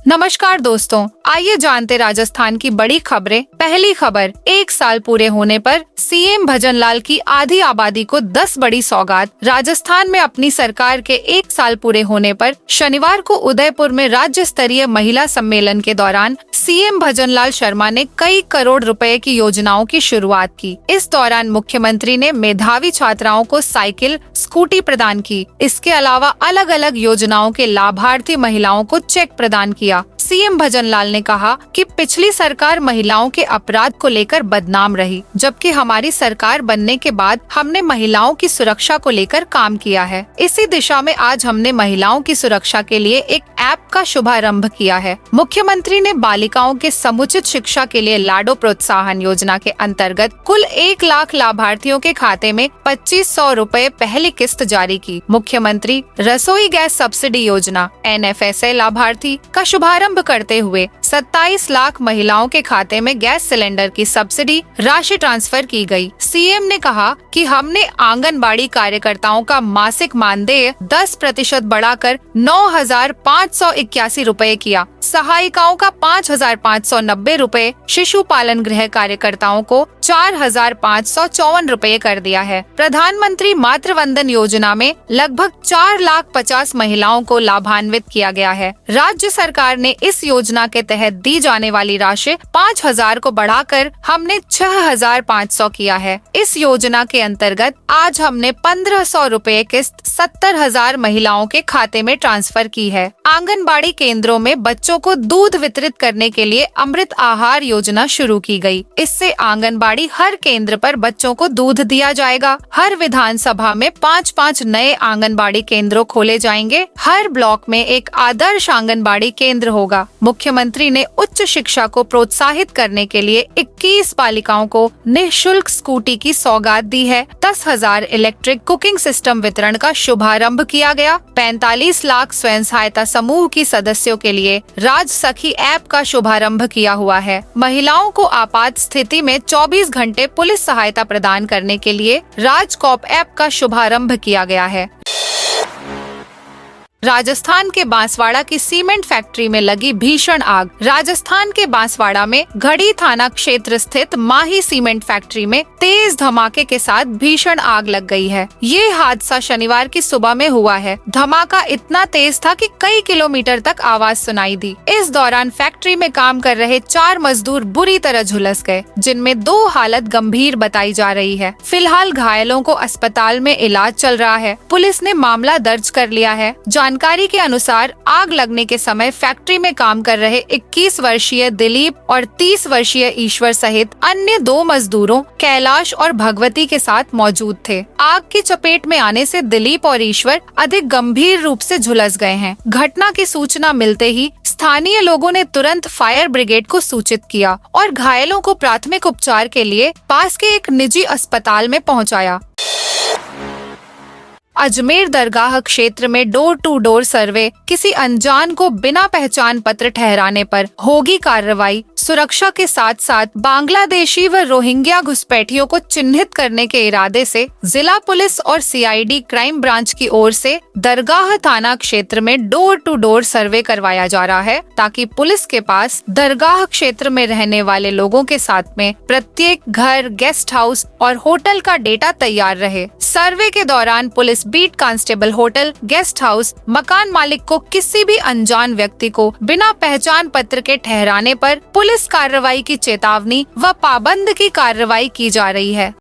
नमस्कार दोस्तों, आइए जानते राजस्थान की बड़ी खबरें। पहली खबर, 1 साल पूरे होने पर सीएम भजनलाल की आधी आबादी को 10 बड़ी सौगात। राजस्थान में अपनी सरकार के 1 साल पूरे होने पर शनिवार को उदयपुर में राज्य स्तरीय महिला सम्मेलन के दौरान सीएम भजनलाल शर्मा ने कई करोड़ रुपए की योजनाओं की शुरुआत की। इस दौरान मुख्यमंत्री ने मेधावी छात्राओं को साइकिल, स्कूटी प्रदान की। इसके अलावा अलग अलग योजनाओं के लाभार्थी महिलाओं को चेक प्रदान किया। सीएम भजनलाल ने कहा कि पिछली सरकार महिलाओं के अपराध को लेकर बदनाम रही, जबकि हमारी सरकार बनने के बाद हमने महिलाओं की सुरक्षा को लेकर काम किया है। इसी दिशा में आज हमने महिलाओं की सुरक्षा के लिए एक ऐप का शुभारंभ किया है। मुख्यमंत्री ने बालिकाओं के समुचित शिक्षा के लिए लाडो प्रोत्साहन योजना के अंतर्गत कुल 1 लाख लाभार्थियों के खाते में 2500 रुपए पहली किस्त जारी की। मुख्यमंत्री रसोई गैस सब्सिडी योजना NFSA लाभार्थी का शुभारंभ करते हुए 27 लाख महिलाओं के खाते में गैस सिलेंडर की सब्सिडी राशि ट्रांसफर की गई। सीएम ने कहा कि हमने आंगनबाड़ी कार्यकर्ताओं का मासिक मानदेय 10% बढ़ाकर 9,581 रुपए किया। सहायिकाओं का 5,590 रुपए, शिशु पालन गृह कार्यकर्ताओं को 4,554 रुपए कर दिया है। प्रधानमंत्री मातृवंदन योजना में लगभग 4,50,000 महिलाओं को लाभान्वित किया गया है। राज्य सरकार ने इस योजना के तहत दी जाने वाली राशि 5,000 को बढ़ाकर हमने 6,500 किया है। इस योजना के अंतर्गत आज हमने 1,500 रुपए किस्त 70,000 महिलाओं के खाते में ट्रांसफर की है। आंगनबाड़ी केंद्रों में बच्चों को दूध वितरित करने के लिए अमृत आहार योजना शुरू की गई। इससे आंगनबाड़ी हर केंद्र पर बच्चों को दूध दिया जाएगा। हर विधानसभा में 5-5 नए आंगनबाड़ी केंद्रों खोले जाएंगे। हर ब्लॉक में एक आदर्श आंगनबाड़ी केंद्र होगा। मुख्यमंत्री ने उच्च शिक्षा को प्रोत्साहित करने के लिए 21 बालिकाओं को निःशुल्क स्कूटी की सौगात दी है। 10,000 इलेक्ट्रिक कुकिंग सिस्टम वितरण का शुभारंभ किया गया। 45 लाख स्वयं सहायता समूह की सदस्यों के लिए राज सखी ऐप का शुभारंभ किया हुआ है। महिलाओं को आपात स्थिति में 24 घंटे पुलिस सहायता प्रदान करने के लिए राजकॉप ऐप का शुभारंभ किया गया है। राजस्थान के बांसवाड़ा की सीमेंट फैक्ट्री में लगी भीषण आग। राजस्थान के बांसवाड़ा में घड़ी थाना क्षेत्र स्थित माही सीमेंट फैक्ट्री में तेज धमाके के साथ भीषण आग लग गई है। ये हादसा शनिवार की सुबह में हुआ है। धमाका इतना तेज था कि कई किलोमीटर तक आवाज सुनाई दी। इस दौरान फैक्ट्री में काम कर रहे 4 मजदूर बुरी तरह झुलस गए, जिनमें 2 हालत गंभीर बताई जा रही है। फिलहाल घायलों को अस्पताल में इलाज चल रहा है। पुलिस ने मामला दर्ज कर लिया है। जानकारी के अनुसार आग लगने के समय फैक्ट्री में काम कर रहे 21 वर्षीय दिलीप और 30 वर्षीय ईश्वर सहित अन्य 2 मजदूरों कैलाश और भगवती के साथ मौजूद थे। आग की चपेट में आने से दिलीप और ईश्वर अधिक गंभीर रूप से झुलस गए हैं। घटना की सूचना मिलते ही स्थानीय लोगों ने तुरंत फायर ब्रिगेड को सूचित किया और घायलों को प्राथमिक उपचार के लिए पास के एक निजी अस्पताल में पहुंचाया। अजमेर दरगाह क्षेत्र में डोर टू डोर सर्वे, किसी अनजान को बिना पहचान पत्र ठहराने पर होगी कार्रवाई। सुरक्षा के साथ साथ बांग्लादेशी व रोहिंग्या घुसपैठियों को चिन्हित करने के इरादे से जिला पुलिस और CID क्राइम ब्रांच की ओर से दरगाह थाना क्षेत्र में डोर टू डोर सर्वे करवाया जा रहा है, ताकि पुलिस के पास दरगाह क्षेत्र में रहने वाले लोगों के साथ में प्रत्येक घर, गेस्ट हाउस और होटल का डेटा तैयार रहे। सर्वे के दौरान police beat constable hotel, guest house, मकान मालिक को किसी भी अनजान व्यक्ति को बिना पहचान पत्र के ठहराने पर पुलिस कार्रवाई की चेतावनी व पाबंद की कार्रवाई की जा रही है।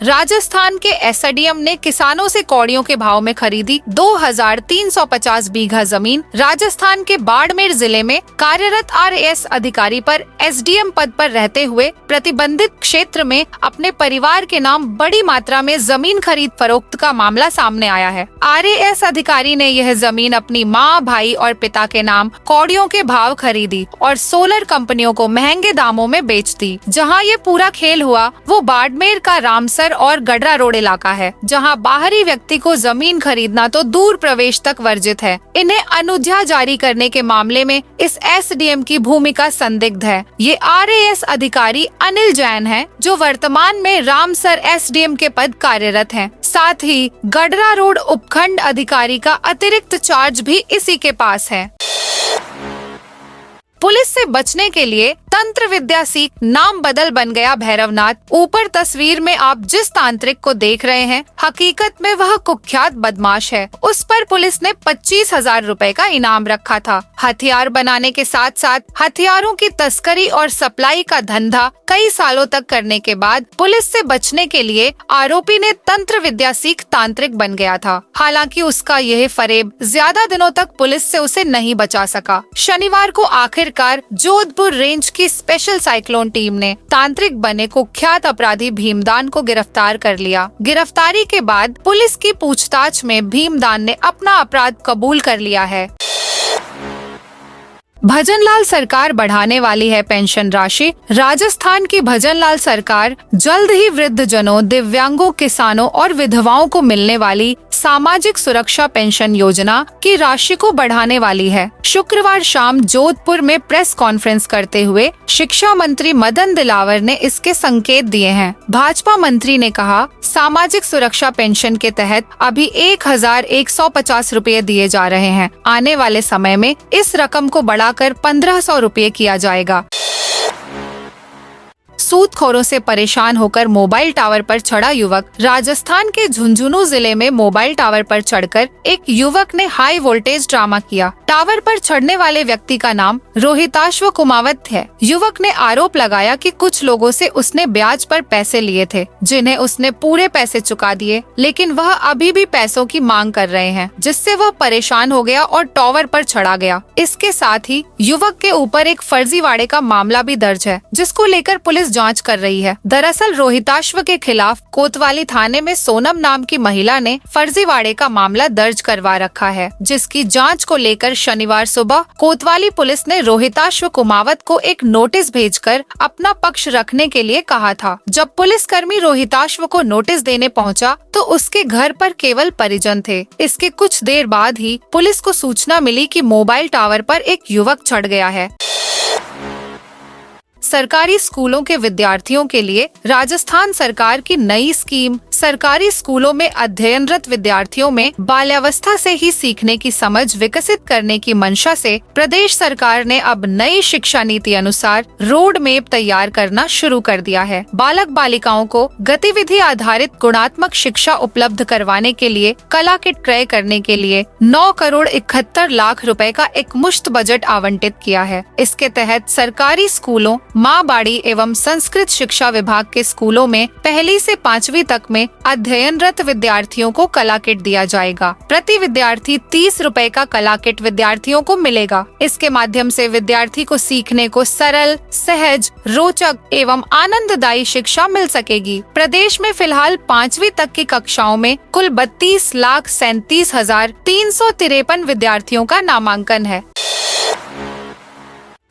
राजस्थान के SDM ने किसानों से कौड़ियों के भाव में खरीदी 2,350 बीघा जमीन। राजस्थान के बाड़मेर जिले में कार्यरत RAS अधिकारी पर SDM पद पर रहते हुए प्रतिबंधित क्षेत्र में अपने परिवार के नाम बड़ी मात्रा में जमीन खरीद फरोख्त का मामला सामने आया है। RAS अधिकारी ने यह जमीन अपनी मां, भाई और पिता के नाम कौड़ियों के भाव खरीदी और सोलर कंपनियों को महंगे दामों में बेच दी। जहां ये पूरा खेल हुआ वो बाड़मेर का रामसर और गडरा रोड इलाका है, जहां बाहरी व्यक्ति को जमीन खरीदना तो दूर प्रवेश तक वर्जित है। इन्हें अनुज्ञा जारी करने के मामले में इस SDM की भूमिका संदिग्ध है। ये RAS अधिकारी अनिल जैन है, जो वर्तमान में रामसर SDM के पद कार्यरत हैं। साथ ही गडरा रोड उपखंड अधिकारी का अतिरिक्त चार्ज भी इसी के पास है। पुलिस से बचने के लिए तंत्र विद्या सीख नाम बदल बन गया भैरवनाथ। ऊपर तस्वीर में आप जिस तांत्रिक को देख रहे हैं, हकीकत में वह कुख्यात बदमाश है। उस पर पुलिस ने 25,000 रुपए का इनाम रखा था। हथियार बनाने के साथ साथ हथियारों की तस्करी और सप्लाई का धंधा कई सालों तक करने के बाद पुलिस से बचने के लिए आरोपी ने तंत्र विद्या सीख तांत्रिक बन गया था। हालांकि उसका यह फरेब ज्यादा दिनों तक पुलिस से उसे नहीं बचा सका। शनिवार को आखिरकार जोधपुर रेंज की स्पेशल साइक्लोन टीम ने तांत्रिक बने कुख्यात अपराधी भीमदान को गिरफ्तार कर लिया। गिरफ्तारी के बाद पुलिस की पूछताछ में भीमदान ने अपना अपराध कबूल कर लिया है। भजनलाल सरकार बढ़ाने वाली है पेंशन राशि। राजस्थान की भजनलाल सरकार जल्द ही वृद्ध जनों, दिव्यांगों, किसानों और विधवाओं को मिलने वाली सामाजिक सुरक्षा पेंशन योजना की राशि को बढ़ाने वाली है। शुक्रवार शाम जोधपुर में प्रेस कॉन्फ्रेंस करते हुए शिक्षा मंत्री मदन दिलावर ने इसके संकेत दिए हैं। भाजपा मंत्री ने कहा, सामाजिक सुरक्षा पेंशन के तहत अभी 1,150 रुपए दिए जा रहे हैं। आने वाले समय में इस रकम को बढ़ाकर 1,500 रुपए किया जाएगा। सूदखोरों से परेशान होकर मोबाइल टावर पर चढ़ा युवक। राजस्थान के झुंझुनू जिले में मोबाइल टावर पर चढ़कर एक युवक ने हाई वोल्टेज ड्रामा किया। टावर पर चढ़ने वाले व्यक्ति का नाम रोहिताश्व कुमावत है। युवक ने आरोप लगाया कि कुछ लोगों से उसने ब्याज पर पैसे लिए थे, जिन्हें उसने पूरे पैसे चुका दिए, लेकिन वह अभी भी पैसों की मांग कर रहे हैं, जिससे वह परेशान हो गया और टावर पर चढ़ा गया। इसके साथ ही युवक के ऊपर एक फर्जीवाड़े का मामला भी दर्ज है, जिसको लेकर पुलिस जांच कर रही है। दरअसल रोहिताश्व के खिलाफ कोतवाली थाने में सोनम नाम की महिला ने फर्जीवाड़े का मामला दर्ज करवा रखा है, जिसकी जांच को लेकर शनिवार सुबह कोतवाली पुलिस ने रोहिताश्व कुमावत को एक नोटिस भेजकर अपना पक्ष रखने के लिए कहा था। जब पुलिसकर्मी रोहिताश्व को नोटिस देने पहुंचा तो उसके घर पर केवल परिजन थे। इसके कुछ देर बाद ही पुलिस को सूचना मिली कि मोबाइल टावर पर एक युवक चढ़ गया है। सरकारी स्कूलों के विद्यार्थियों के लिए राजस्थान सरकार की नई स्कीम। सरकारी स्कूलों में अध्ययनरत विद्यार्थियों में बाल्यावस्था से ही सीखने की समझ विकसित करने की मंशा से प्रदेश सरकार ने अब नई शिक्षा नीति अनुसार रोड मैप तैयार करना शुरू कर दिया है। बालक बालिकाओं को गतिविधि आधारित गुणात्मक शिक्षा उपलब्ध करवाने के लिए कला किट क्रय करने के लिए 9 करोड़ 71 लाख रुपए का एक मुश्त बजट आवंटित किया है। इसके तहत सरकारी स्कूलों, माँ बाड़ी एवं संस्कृत शिक्षा विभाग के स्कूलों में 1ली से 5वीं तक में अध्ययनरत विद्यार्थियों को कला किट दिया जाएगा। प्रति विद्यार्थी 30 रुपए का कला किट विद्यार्थियों को मिलेगा। इसके माध्यम से विद्यार्थी को सीखने को सरल, सहज, रोचक एवं आनंददायी शिक्षा मिल सकेगी। प्रदेश में फिलहाल 5वीं तक की कक्षाओं में कुल 32,37,353 विद्यार्थियों का नामांकन है।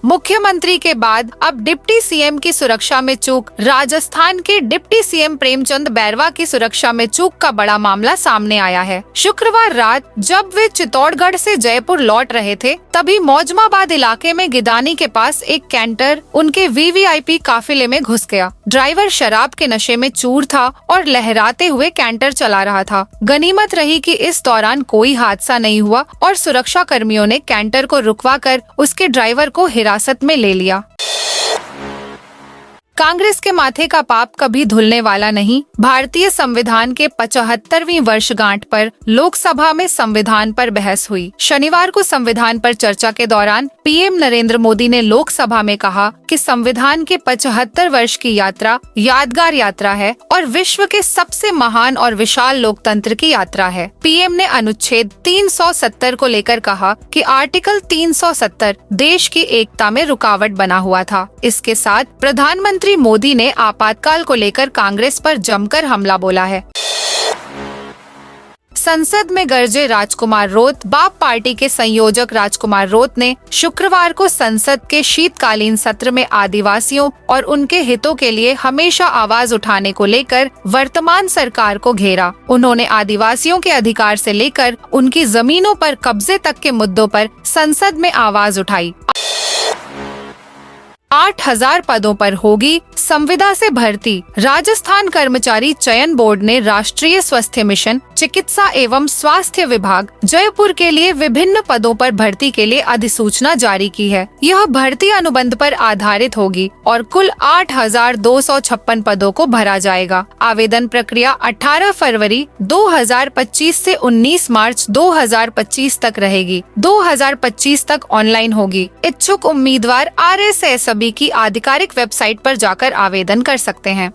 मुख्यमंत्री के बाद अब डिप्टी सीएम की सुरक्षा में चूक। राजस्थान के डिप्टी सीएम प्रेमचंद बैरवा की सुरक्षा में चूक का बड़ा मामला सामने आया है। शुक्रवार रात जब वे चित्तौड़गढ़ से जयपुर लौट रहे थे, तभी मौजमाबाद इलाके में गिदानी के पास एक कैंटर उनके वीवीआईपी काफिले में घुस गया। ड्राइवर शराब के नशे में चूर था और लहराते हुए कैंटर चला रहा था। गनीमत रही कि इस दौरान कोई हादसा नहीं हुआ और सुरक्षा कर्मियों ने कैंटर को रुकवाकर उसके ड्राइवर को हिरासत में ले लिया। कांग्रेस के माथे का पाप कभी धुलने वाला नहीं। भारतीय संविधान के 75वीं वर्षगांठ पर लोकसभा में संविधान पर बहस हुई। शनिवार को संविधान पर चर्चा के दौरान पीएम नरेंद्र मोदी ने लोकसभा में कहा कि संविधान के 75 वर्ष की यात्रा यादगार यात्रा है और विश्व के सबसे महान और विशाल लोकतंत्र की यात्रा है। पीएम ने अनुच्छेद 370 को लेकर कहा कि आर्टिकल 370 देश की एकता में रुकावट बना हुआ था। इसके साथ प्रधानमंत्री मोदी ने आपातकाल को लेकर कांग्रेस पर जमकर हमला बोला है। संसद में गरजे राजकुमार रोत। बाप पार्टी के संयोजक राजकुमार रोत ने शुक्रवार को संसद के शीतकालीन सत्र में आदिवासियों और उनके हितों के लिए हमेशा आवाज उठाने को लेकर वर्तमान सरकार को घेरा। उन्होंने आदिवासियों के अधिकार से लेकर उनकी जमीनों पर कब्जे तक के मुद्दों पर संसद में आवाज उठाई। 8,000 पदों पर होगी संविदा से भर्ती। राजस्थान कर्मचारी चयन बोर्ड ने राष्ट्रीय स्वास्थ्य मिशन चिकित्सा एवं स्वास्थ्य विभाग जयपुर के लिए विभिन्न पदों पर भर्ती के लिए अधिसूचना जारी की है। यह भर्ती अनुबंध पर आधारित होगी और कुल 8,256 पदों को भरा जाएगा। आवेदन प्रक्रिया 18 फरवरी 2025 से 19 मार्च 2025 तक रहेगी। 2025 तक ऑनलाइन होगी। इच्छुक उम्मीदवार RSSB की आधिकारिक वेबसाइट पर जाकर आवेदन कर सकते हैं।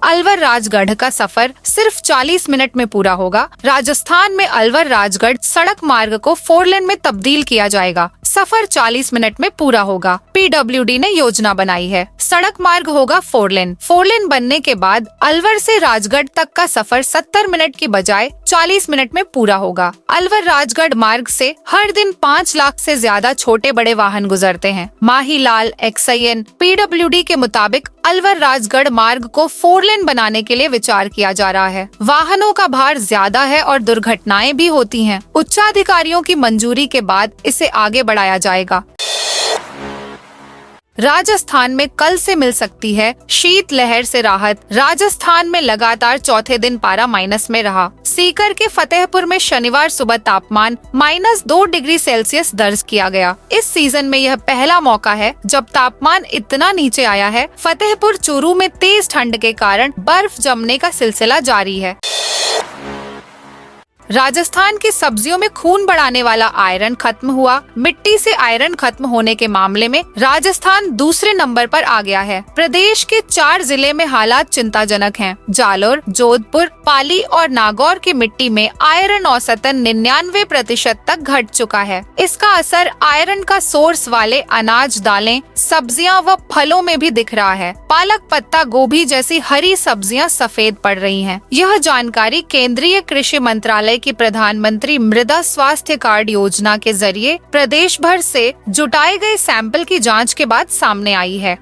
अलवर राजगढ़ का सफर सिर्फ 40 मिनट में पूरा होगा। राजस्थान में अलवर राजगढ़ सड़क मार्ग को 4 लेन में तब्दील किया जाएगा। सफर 40 मिनट में पूरा होगा। PWD ने योजना बनाई है। सड़क मार्ग होगा 4 लेन। 4 लेन बनने के बाद अलवर से राजगढ़ तक का सफर 70 मिनट की बजाय 40 मिनट में पूरा होगा। अलवर राजगढ़ मार्ग से हर दिन 5 लाख से ज्यादा छोटे बड़े वाहन गुजरते हैं। माहीलाल XIN PWD के मुताबिक अलवर राजगढ़ मार्ग को 4 लेन बनाने के लिए विचार किया जा रहा है। वाहनों का भार ज्यादा है और दुर्घटनाएं भी होती हैं। उच्चाधिकारियों की मंजूरी के बाद इसे आगे बढ़ाया जाएगा। राजस्थान में कल से मिल सकती है शीतलहर से राहत। राजस्थान में लगातार चौथे दिन पारा माइनस में रहा। सीकर के फतेहपुर में शनिवार सुबह तापमान -2 डिग्री सेल्सियस दर्ज किया गया। इस सीजन में यह पहला मौका है जब तापमान इतना नीचे आया है। फतेहपुर चूरू में तेज ठंड के कारण बर्फ जमने का सिलसिला जारी है। राजस्थान की सब्जियों में खून बढ़ाने वाला आयरन खत्म हुआ। मिट्टी से आयरन खत्म होने के मामले में राजस्थान दूसरे नंबर पर आ गया है। प्रदेश के 4 जिले में हालात चिंताजनक हैं। जालोर, जोधपुर, पाली और नागौर की मिट्टी में आयरन औसतन 99% तक घट चुका है। इसका असर आयरन का सोर्स वाले अनाज, दालें, सब्जियां व फलों में भी दिख रहा है। पालक, पत्ता गोभी जैसी हरी सब्जियां सफेद पड़ रही हैं। यह जानकारी केंद्रीय कृषि मंत्रालय की प्रधानमंत्री मृदा स्वास्थ्य कार्ड योजना के जरिए प्रदेश भर से जुटाए गए सैंपल की जांच के बाद सामने आई है।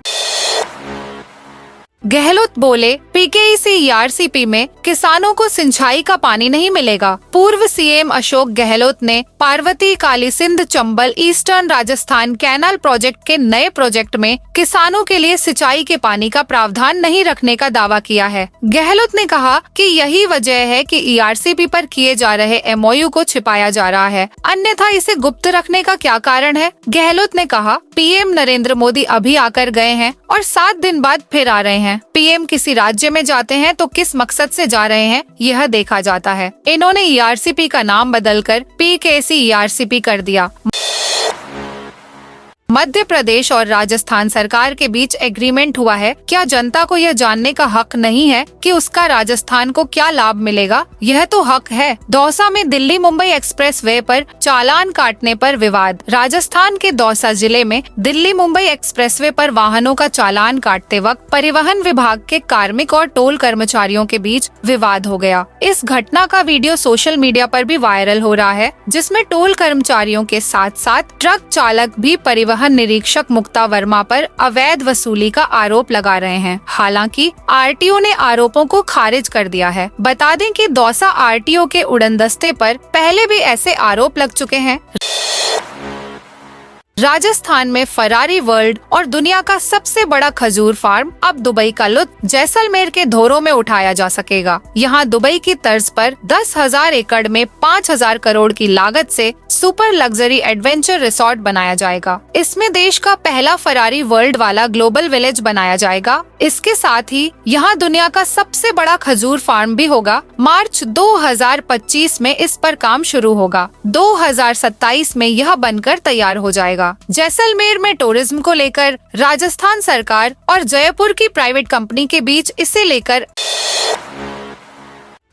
गहलोत बोले, PKEC ERCP में किसानों को सिंचाई का पानी नहीं मिलेगा। पूर्व CM अशोक गहलोत ने Parvati, Kali Sindh, Chambal, eastern Rajasthan canal project के नए प्रोजेक्ट में किसानों के लिए सिंचाई के पानी का प्रावधान नहीं रखने का दावा किया है। गहलोत ने कहा कि यही वजह है कि ERCP पर किए जा रहे MOU को छिपाया जा रहा है, अन्यथा इसे गुप्त रखने का क्या कारण है। गहलोत ने कहा, PM नरेंद्र मोदी अभी आकर गए हैं और 7 दिन बाद फिर आ रहे हैं। PM किसी राज्य में जाते हैं तो किस मकसद से जा रहे हैं यह देखा जाता है। इन्होंने ERCP का नाम बदलकर PKEC ERCP कर दिया। मध्य प्रदेश और राजस्थान सरकार के बीच एग्रीमेंट हुआ है। क्या जनता को यह जानने का हक नहीं है कि उसका राजस्थान को क्या लाभ मिलेगा? यह तो हक है। दौसा में दिल्ली मुंबई एक्सप्रेस वे पर चालान काटने पर विवाद। राजस्थान के दौसा जिले में दिल्ली मुंबई एक्सप्रेस वे पर वाहनों का चालान काटते वक्त परिवहन विभाग के कार्मिक और टोल कर्मचारियों के बीच विवाद हो गया। इस घटना का वीडियो सोशल मीडिया पर भी वायरल हो रहा है, जिसमें टोल कर्मचारियों के साथ साथ ट्रक चालक भी परिवहन निरीक्षक मुक्ता वर्मा पर अवैध वसूली का आरोप लगा रहे हैं। हालांकि RTO ने आरोपों को खारिज कर दिया है। बता दें कि दौसा RTO के उड़नदस्ते पर पहले भी ऐसे आरोप लग चुके हैं। राजस्थान में फरारी वर्ल्ड और दुनिया का सबसे बड़ा खजूर फार्म अब दुबई का लुत्फ जैसलमेर के धोरों में उठाया जा सकेगा। यहाँ दुबई की तर्ज पर 10,000 एकड़ में 5,000 करोड़ की लागत से सुपर लग्जरी एडवेंचर रिसोर्ट बनाया जाएगा। इसमें देश का पहला फरारी वर्ल्ड वाला ग्लोबल विलेज बनाया जाएगा। इसके साथ ही यहाँ दुनिया का सबसे बड़ा खजूर फार्म भी होगा। मार्च 2025 में इस पर काम शुरू होगा। 2027 में यह बनकर तैयार हो जाएगा। जैसलमेर में टूरिज्म को लेकर राजस्थान सरकार और जयपुर की प्राइवेट कंपनी के बीच इसे लेकर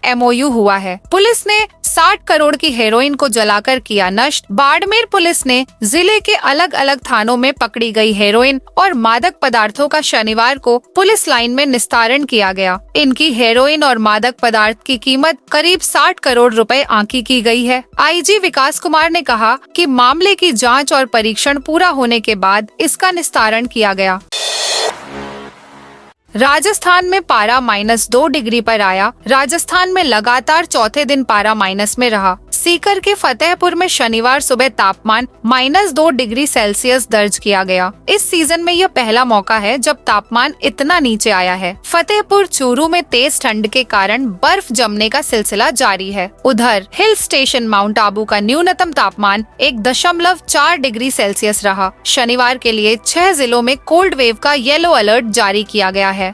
MOU हुआ है। पुलिस ने 60 करोड़ की हेरोइन को जलाकर किया नष्ट। बाड़मेर पुलिस ने जिले के अलग अलग थानों में पकड़ी गई हेरोइन और मादक पदार्थों का शनिवार को पुलिस लाइन में निस्तारण किया गया। इनकी हेरोइन और मादक पदार्थ की कीमत करीब 60 करोड़ रुपए आंकी की गई है। IG विकास कुमार ने कहा कि मामले की जांच और परीक्षण पूरा होने के बाद इसका निस्तारण किया गया। राजस्थान में पारा -2 डिग्री पर आया। राजस्थान में लगातार चौथे दिन पारा माइनस में रहा। सीकर के फतेहपुर में शनिवार सुबह तापमान -2 डिग्री सेल्सियस दर्ज किया गया। इस सीजन में यह पहला मौका है जब तापमान इतना नीचे आया है। फतेहपुर चूरू में तेज ठंड के कारण बर्फ जमने का सिलसिला जारी है। उधर हिल स्टेशन माउंट आबू का न्यूनतम तापमान 1.4 डिग्री सेल्सियस रहा। शनिवार के लिए 6 जिलों में कोल्ड वेव का येलो अलर्ट जारी किया गया है।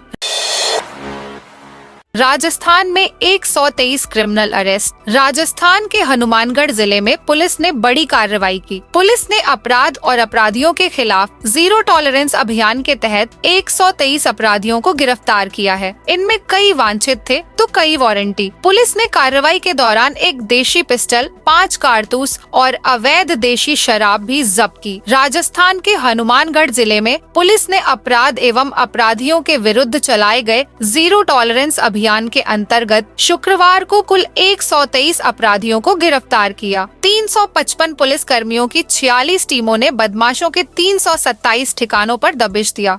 राजस्थान में 123 क्रिमिनल अरेस्ट। राजस्थान के हनुमानगढ़ जिले में पुलिस ने बड़ी कार्रवाई की। पुलिस ने अपराध और अपराधियों के खिलाफ जीरो टॉलरेंस अभियान के तहत 123 अपराधियों को गिरफ्तार किया है। इनमें कई वांछित थे तो कई वारंटी। पुलिस ने कार्रवाई के दौरान एक देशी पिस्टल, 5 कारतूस और अवैध देशी शराब भी जब्त की। राजस्थान के हनुमानगढ़ जिले में पुलिस ने अपराध एवं अपराधियों के विरुद्ध चलाए गए जीरो टॉलरेंस अभियान के अंतर्गत शुक्रवार को कुल 123 अपराधियों को गिरफ्तार किया। 355 पुलिस कर्मियों की 46 टीमों ने बदमाशों के 327 ठिकानों पर दबिश दिया।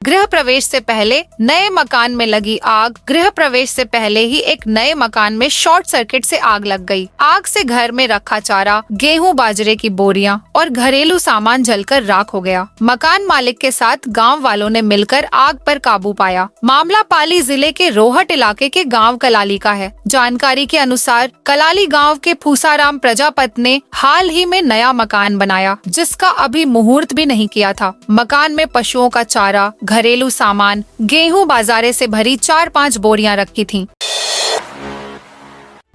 गृह प्रवेश से पहले नए मकान में लगी आग। गृह प्रवेश से पहले ही एक नए मकान में शॉर्ट सर्किट से आग लग गई। आग से घर में रखा चारा, गेहूं बाजरे की बोरियां और घरेलू सामान जलकर राख हो गया। मकान मालिक के साथ गांव वालों ने मिलकर आग पर काबू पाया। मामला पाली जिले के रोहट इलाके के गांव कलाली का है। जानकारी के अनुसार कलाली गांव के फूसाराम प्रजापत ने हाल ही में नया मकान बनाया, जिसका अभी मुहूर्त भी नहीं किया था। मकान में पशुओं का चारा, घरेलू सामान, गेहूं बाजारे से भरी 4-5 बोरियां रखी थीं।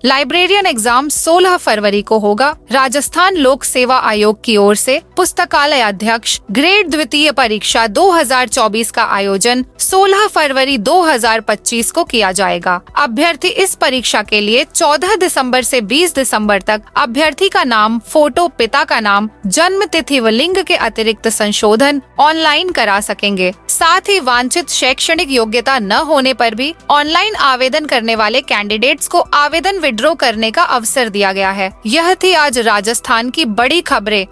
लाइब्रेरियन एग्जाम 16 फरवरी को होगा। राजस्थान लोक सेवा आयोग की ओर से पुस्तकालय अध्यक्ष ग्रेड द्वितीय परीक्षा 2024 का आयोजन 16 फरवरी 2025 को किया जाएगा। अभ्यर्थी इस परीक्षा के लिए 14 दिसंबर से 20 दिसंबर तक अभ्यर्थी का नाम, फोटो, पिता का नाम, जन्म तिथि व लिंग के अतिरिक्त संशोधन ऑनलाइन करा सकेंगे। साथ ही वांछित शैक्षणिक योग्यता न होने पर भी ऑनलाइन आवेदन करने वाले कैंडिडेट्स को आवेदन विड्रॉ करने का अवसर दिया गया है। यह थी आज राजस्थान की बड़ी खबरें।